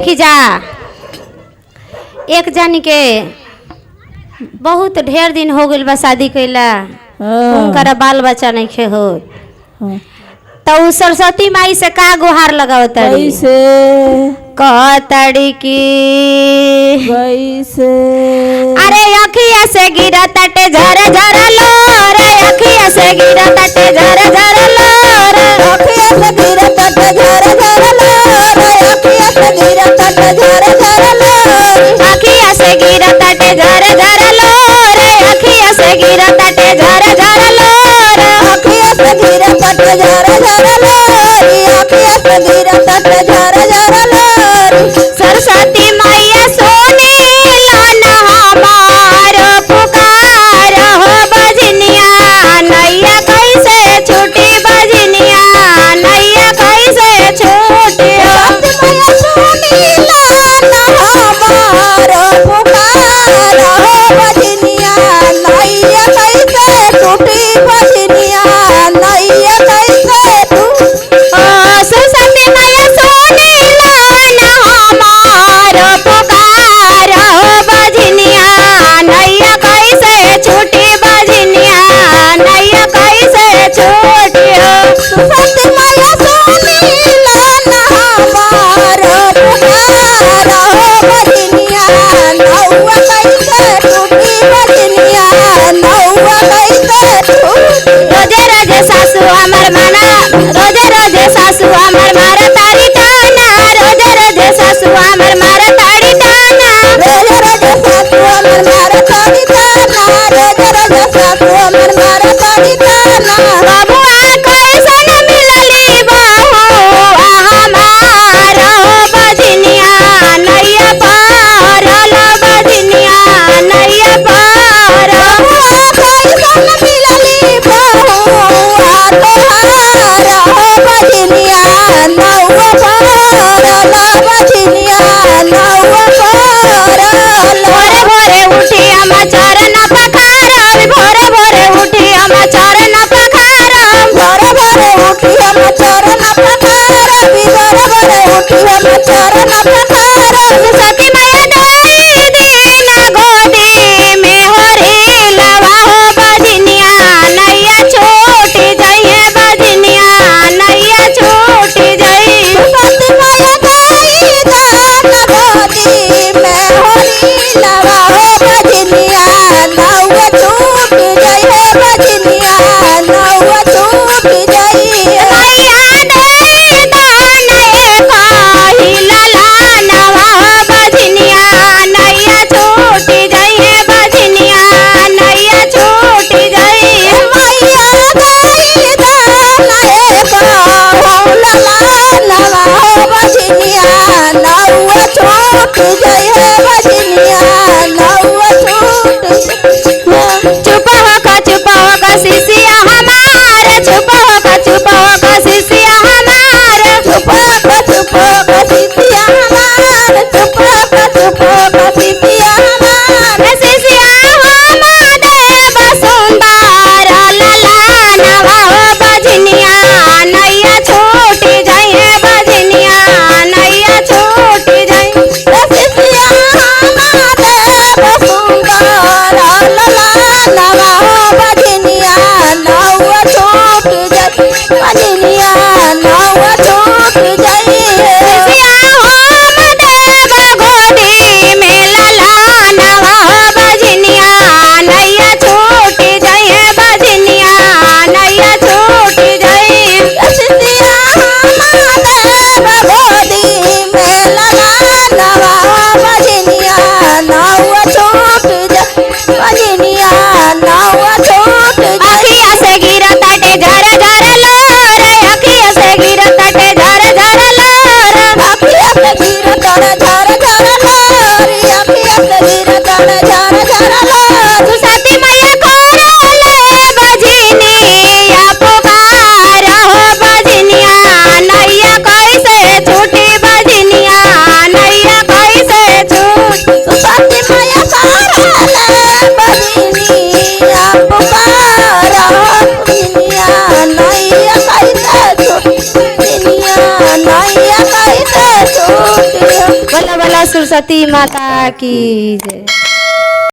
खिजा एक जानी के बहुत ढेर दिन हो गइल बा शादी कइला, उनका बाल बच्चा नहीं खे हो। तो उ सरस्वती माई से का गुहार लगावतड़ी कैसे कहतड़ी की कैसे अरे अखिया से गिरा तटे झर झर लोर, अखिया से गिरा तटे झर झर लोर, अखिया से गिरा तट झर झर लोर, अखिया से गिरा तट झर झर लोर, अखिया से गिरा तटे झर झर लोर, अखिया से गिरा तटे झर झर लोर, अखिया से गिरा तट झर झर लोर, अखिया से गिरा तट झर झर लोर। सरस्वती मैया सोनी लाना हमार पुकार हो बजनिया, नैया कैसे छूटी बजनिया, नैया कैसे छूटी हो। हमार पुकार हो बजनिया, नैया कैसे टूटी बजनिया, नैया कैसे टूटी। सरस्वती मैया सोनी लाना हमार पुकार हो बजनिया, नैया कैसे छूटी बजनिया, नैया कैसे छूटी हो। सरस्वती मैया सोनी लाना हमार पुकार हो बजनिया, नौआ कैसे टूटी बजनिया, नौआ कैसे टूटी। रोजे रोजे सासू हमर माना, रोजे रोजे सासू हमर मारा तारी ताना, रोजे रोजे सासू हमर मारा तारी ताना, रोज रोज सासू हमर मारा तारी ताना, रोज रोज सासू हमर मारा तारी ताना। बबुआ कैसन मिलली बहू हमार हो बजनिया, नैया पार लो बजनिया, नैया पार। बबुआ कैसन मिलली बहुआ तोहार हो बजनिया, नौआ पार ला बजनिया, नौआ पार ला। भोरे भोरे उठी हम चरण पखारब, भोरे भोरे उठी हम चरण पखारब, भोरे भोरे उठी हम चरण पखारब, भोरे भोरे उठी हम चरण पखारब। सरस्वती मैया दाई दीना गोदी में होरी लवा हो बजनिया, नैया छूटी जइहे बजनिया, नैया छूटी जई। सरस्वती मैया दाई दान गोदी में होरी लवा हो बजनिया, नौआ छूट जइहे बजनिया, नौआ छूट जइहे। मैया दाई दान एकाही ललानवा हो बजनिया, नैया छूटी जइहे बजनिया, नैया छूटी जई। मैया दाई दान एकाहू ललानवा हो बजनिया, नौआ छूट जइहे बजनिया, नौआ छूट जइहे। चुप हो का शिष्या हमार, चुप हो का शिष्या हमार, चुप कसितिया हमार, चुप कसितिया हमार। शिष्या हम देव सुंदर ललानवा हो बजनिया, नैया छूटी जइहे बजनिया, नैया छूटी जई। कसितिया हमार देव सुंदर ललानवा हो बजनिया, नौआ छूट जई बजनिया, नौआ छूट जई। शिष्या हम देव गोदी में ललानवा हो बजनिया, नैया छूटी जइहे बजनिया, नैया छूटी जई। कसितिया हमार देव गोदी में ललानवा हो बजनिया, नौआ छूट जई बजनिया, नौआ छूट जई। अखिया से गिरा तटे झर झर लोर, अखिया से गिरा तटे झर झर लोर, अखिया से गिरा तट झर झर लोर, अखिया से गिरा तट झर झर लोर। सरस्वती मैया करले बजनिया पुकार हो बजनिया, नैया कैसे छूटी बजनिया, नैया कैसे छूट। सरस्वती मैया करले बजनिया पुकार हो बजनिया, नैया कैसे छूटी बजनिया, नैया कैसे छूटी। बोला सरस्वती माता की जय।